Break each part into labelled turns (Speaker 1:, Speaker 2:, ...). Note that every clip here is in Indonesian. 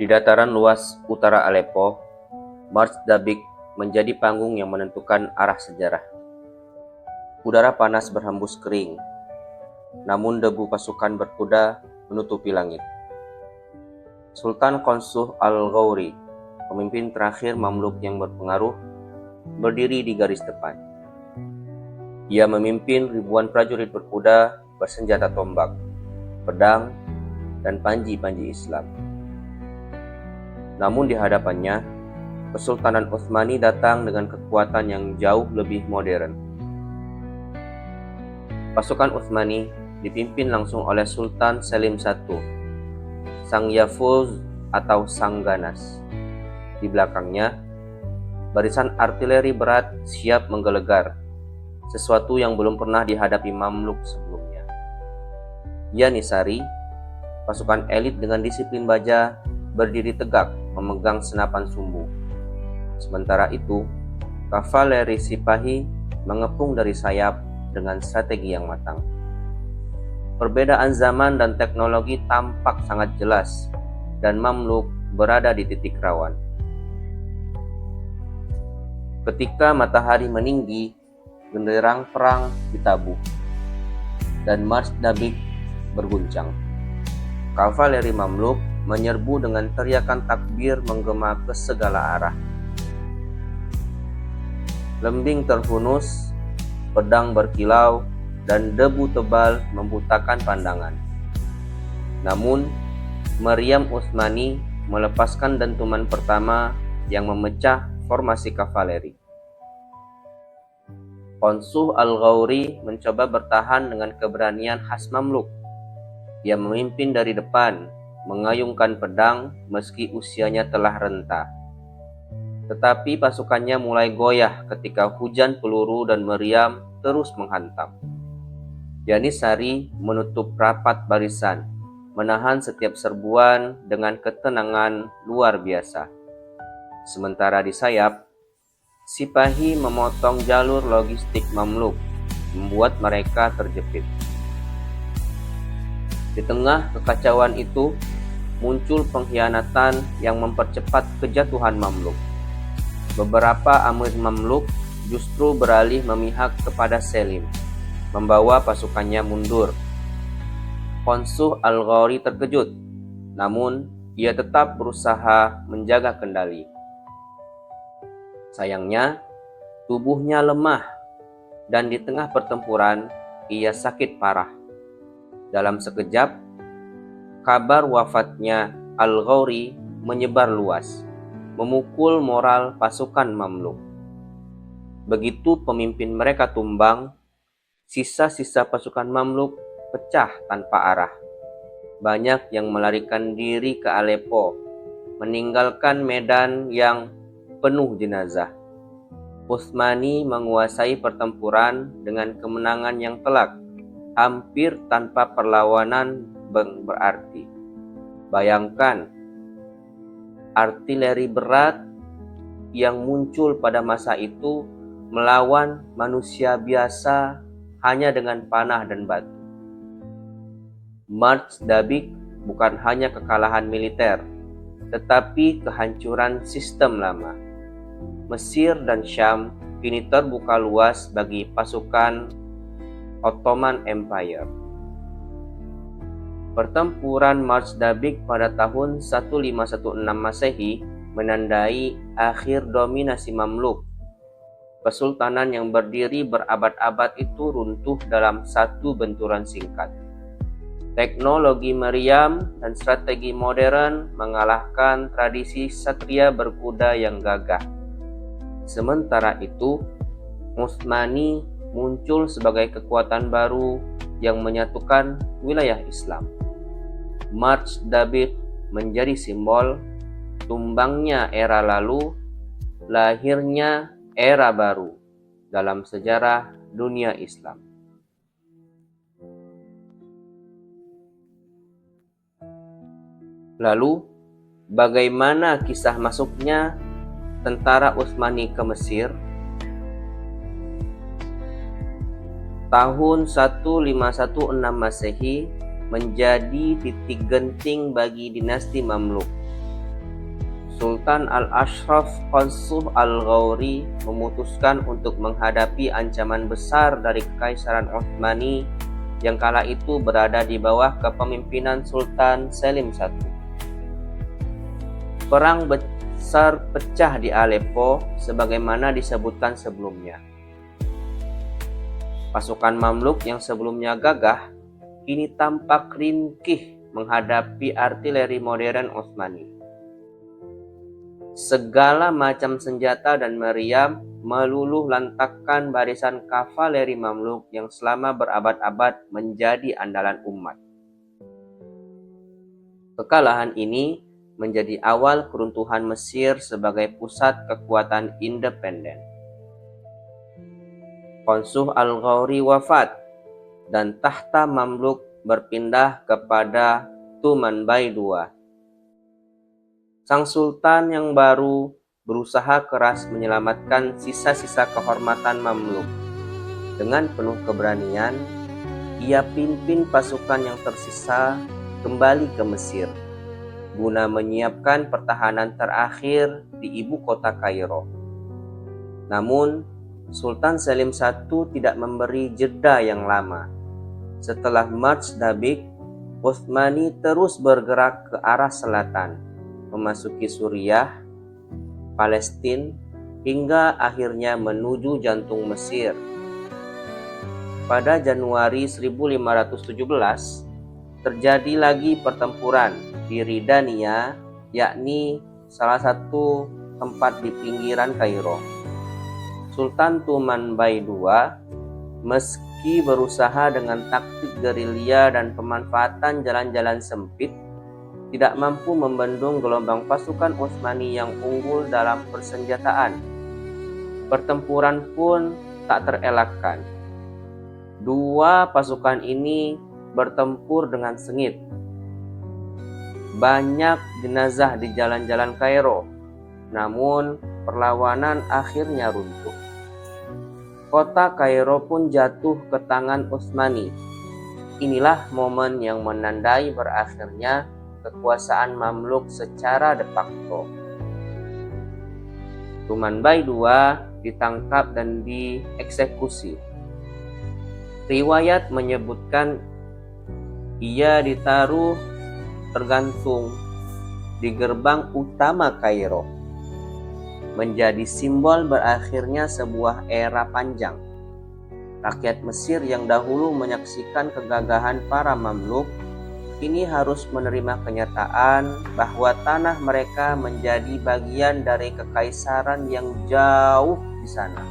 Speaker 1: Di dataran luas utara Aleppo, March Dabik menjadi panggung yang menentukan arah sejarah. Udara panas berhembus kering, namun debu pasukan berkuda menutupi langit. Sultan Qansuh Al-Ghawri, pemimpin terakhir Mamluk yang berpengaruh, berdiri di garis depan. Ia memimpin ribuan prajurit berkuda bersenjata tombak, pedang, dan panji-panji Islam. Namun di hadapannya, Kesultanan Utsmani datang dengan kekuatan yang jauh lebih modern. Pasukan Utsmani dipimpin langsung oleh Sultan Selim I, Sang Yafuz atau Sang Ganas. Di belakangnya, barisan artileri berat siap menggelegar, sesuatu yang belum pernah dihadapi Mamluk sebelumnya. Yanisari, pasukan elit dengan disiplin baja, berdiri tegak memegang senapan sumbu. Sementara itu, kavaleri Sipahi mengepung dari sayap dengan strategi yang matang. Perbedaan zaman dan teknologi tampak sangat jelas, dan Mamluk berada di titik rawan. Ketika matahari meninggi, genderang perang ditabuh, dan March Dabik berguncang. Kavaleri Mamluk menyerbu dengan teriakan takbir menggema ke segala arah. Lembing terhunus, pedang berkilau, dan debu tebal membutakan pandangan. Namun, Maryam Utsmani melepaskan dentuman pertama yang memecah formasi kavaleri. Qansuh Al-Ghawri mencoba bertahan dengan keberanian khas Mamluk. Ia memimpin dari depan, mengayunkan pedang meski usianya telah renta. Tetapi pasukannya mulai goyah ketika hujan peluru dan meriam terus menghantam. Yanisari menutup rapat barisan, menahan setiap serbuan dengan ketenangan luar biasa. Sementara di sayap, Sipahi memotong jalur logistik Mamluk, membuat mereka terjepit. Di tengah kekacauan itu, muncul pengkhianatan yang mempercepat kejatuhan Mamluk. Beberapa amir Mamluk justru beralih memihak kepada Selim, membawa pasukannya mundur. Qansuh Al-Ghawri terkejut, namun ia tetap berusaha menjaga kendali. Sayangnya, tubuhnya lemah, dan di tengah pertempuran ia sakit parah. Dalam sekejap, kabar wafatnya Al-Ghawri menyebar luas, memukul moral pasukan Mamluk. Begitu pemimpin mereka tumbang, sisa-sisa pasukan Mamluk pecah tanpa arah. Banyak yang melarikan diri ke Aleppo, meninggalkan medan yang penuh jenazah. Utsmani menguasai pertempuran dengan kemenangan yang telak, hampir tanpa perlawanan berarti. Bayangkan, artileri berat yang muncul pada masa itu melawan manusia biasa hanya dengan panah dan batu. March Dabik bukan hanya kekalahan militer, tetapi kehancuran sistem lama. Mesir dan Syam kini terbuka luas bagi pasukan Ottoman Empire. Pertempuran March Dabik pada tahun 1516 Masehi menandai akhir dominasi Mamluk. Kesultanan yang berdiri berabad-abad itu runtuh dalam satu benturan singkat. Teknologi meriam dan strategi modern mengalahkan tradisi satria berkuda yang gagah. Sementara itu, Utsmani muncul sebagai kekuatan baru yang menyatukan wilayah Islam. March Dabik menjadi simbol tumbangnya era lalu, lahirnya era baru dalam sejarah dunia Islam. Lalu, bagaimana kisah masuknya tentara Utsmani ke Mesir? Tahun 1516 Masehi menjadi titik genting bagi dinasti Mamluk. Sultan Al-Ashraf Qansuh Al-Ghawri memutuskan untuk menghadapi ancaman besar dari Kekaisaran Utsmani yang kala itu berada di bawah kepemimpinan Sultan Selim I. Perang besar pecah di Aleppo sebagaimana disebutkan sebelumnya. Pasukan Mamluk yang sebelumnya gagah kini tampak ringkih menghadapi artileri modern Utsmani. Segala macam senjata dan meriam meluluh lantakkan barisan kavaleri Mamluk yang selama berabad-abad menjadi andalan umat. Kekalahan ini menjadi awal keruntuhan Mesir sebagai pusat kekuatan independen. Qansuh Al-Ghawri wafat dan tahta Mamluk berpindah kepada Tumanbay II. Sang Sultan yang baru berusaha keras menyelamatkan sisa-sisa kehormatan Mamluk. Dengan penuh keberanian, ia pimpin pasukan yang tersisa kembali ke Mesir, guna menyiapkan pertahanan terakhir di ibu kota Kairo. Namun, Sultan Selim I tidak memberi jeda yang lama. Setelah March Dabik, Utsmani terus bergerak ke arah selatan, memasuki Suriah, Palestina, hingga akhirnya menuju jantung Mesir. Pada Januari 1517, terjadi lagi pertempuran di Ridania, yakni salah satu tempat di pinggiran Kairo. Sultan Tumanbay II, meski berusaha dengan taktik gerilya dan pemanfaatan jalan-jalan sempit, tidak mampu membendung gelombang pasukan Utsmani yang unggul dalam persenjataan. Pertempuran pun tak terelakkan. Dua pasukan ini bertempur dengan sengit. Banyak jenazah di jalan-jalan Kairo, namun perlawanan akhirnya runtuh. Kota Kairo pun jatuh ke tangan Utsmani. Inilah momen yang menandai berakhirnya kekuasaan Mamluk secara de facto. Tumanbay II ditangkap dan dieksekusi. Riwayat menyebutkan ia ditaruh tergantung di gerbang utama Kairo, menjadi simbol berakhirnya sebuah era panjang. Rakyat Mesir yang dahulu menyaksikan kegagahan para Mamluk kini harus menerima kenyataan bahwa tanah mereka menjadi bagian dari kekaisaran yang jauh di sana.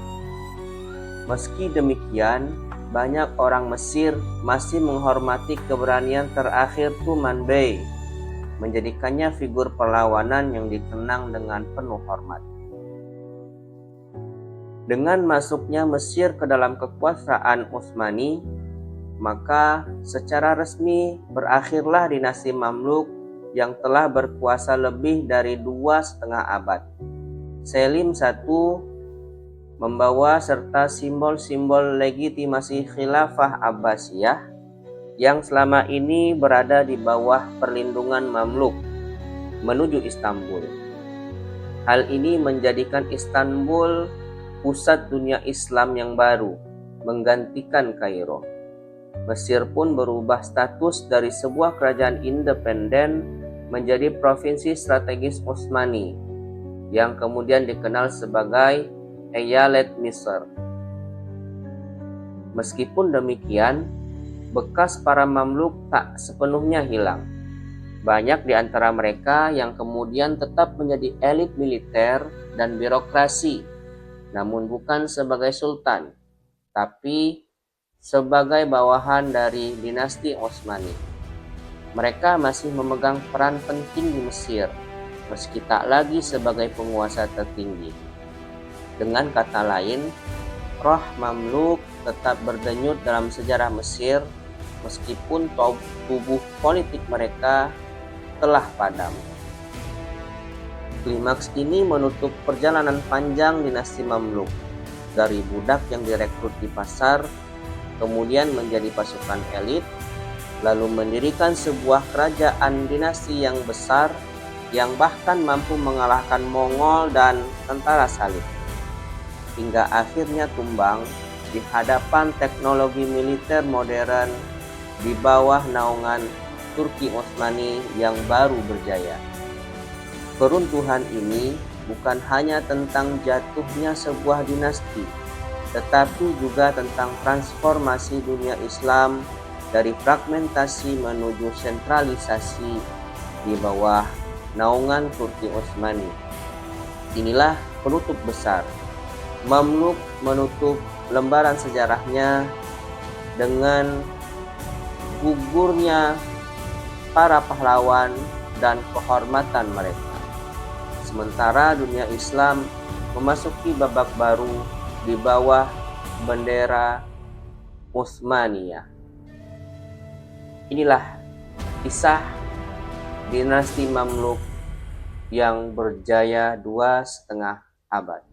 Speaker 1: Meski demikian, banyak orang Mesir masih menghormati keberanian terakhir Tumanbay, menjadikannya figur perlawanan yang dikenang dengan penuh hormat. Dengan masuknya Mesir ke dalam kekuasaan Utsmani, maka secara resmi berakhirlah dinasti Mamluk yang telah berkuasa lebih dari 2,5 abad. Selim I membawa serta simbol-simbol legitimasi Khilafah Abbasiyah yang selama ini berada di bawah perlindungan Mamluk menuju Istanbul. Hal ini menjadikan Istanbul pusat dunia Islam yang baru, menggantikan Kairo. Mesir pun berubah status dari sebuah kerajaan independen menjadi provinsi strategis Utsmani yang kemudian dikenal sebagai Eyalet Misr. Meskipun demikian, bekas para Mamluk tak sepenuhnya hilang. Banyak di antara mereka yang kemudian tetap menjadi elit militer dan birokrasi, namun bukan sebagai sultan, tapi sebagai bawahan dari dinasti Utsmani. Mereka masih memegang peran penting di Mesir, meski tak lagi sebagai penguasa tertinggi. Dengan kata lain, roh Mamluk tetap berdenyut dalam sejarah Mesir, meskipun tubuh politik mereka telah padam. Klimaks ini menutup perjalanan panjang dinasti Mamluk, dari budak yang direkrut di pasar, kemudian menjadi pasukan elit, lalu mendirikan sebuah kerajaan dinasti yang besar, yang bahkan mampu mengalahkan Mongol dan tentara salib, hingga akhirnya tumbang di hadapan teknologi militer modern di bawah naungan Turki Utsmani yang baru berjaya. Keruntuhan ini bukan hanya tentang jatuhnya sebuah dinasti, tetapi juga tentang transformasi dunia Islam dari fragmentasi menuju sentralisasi di bawah naungan Turki Utsmani. Inilah penutup besar. Mamluk menutup lembaran sejarahnya dengan gugurnya para pahlawan dan kehormatan mereka. Sementara dunia Islam memasuki babak baru di bawah bendera Utsmaniyah. Inilah kisah dinasti Mamluk yang berjaya 2,5 abad.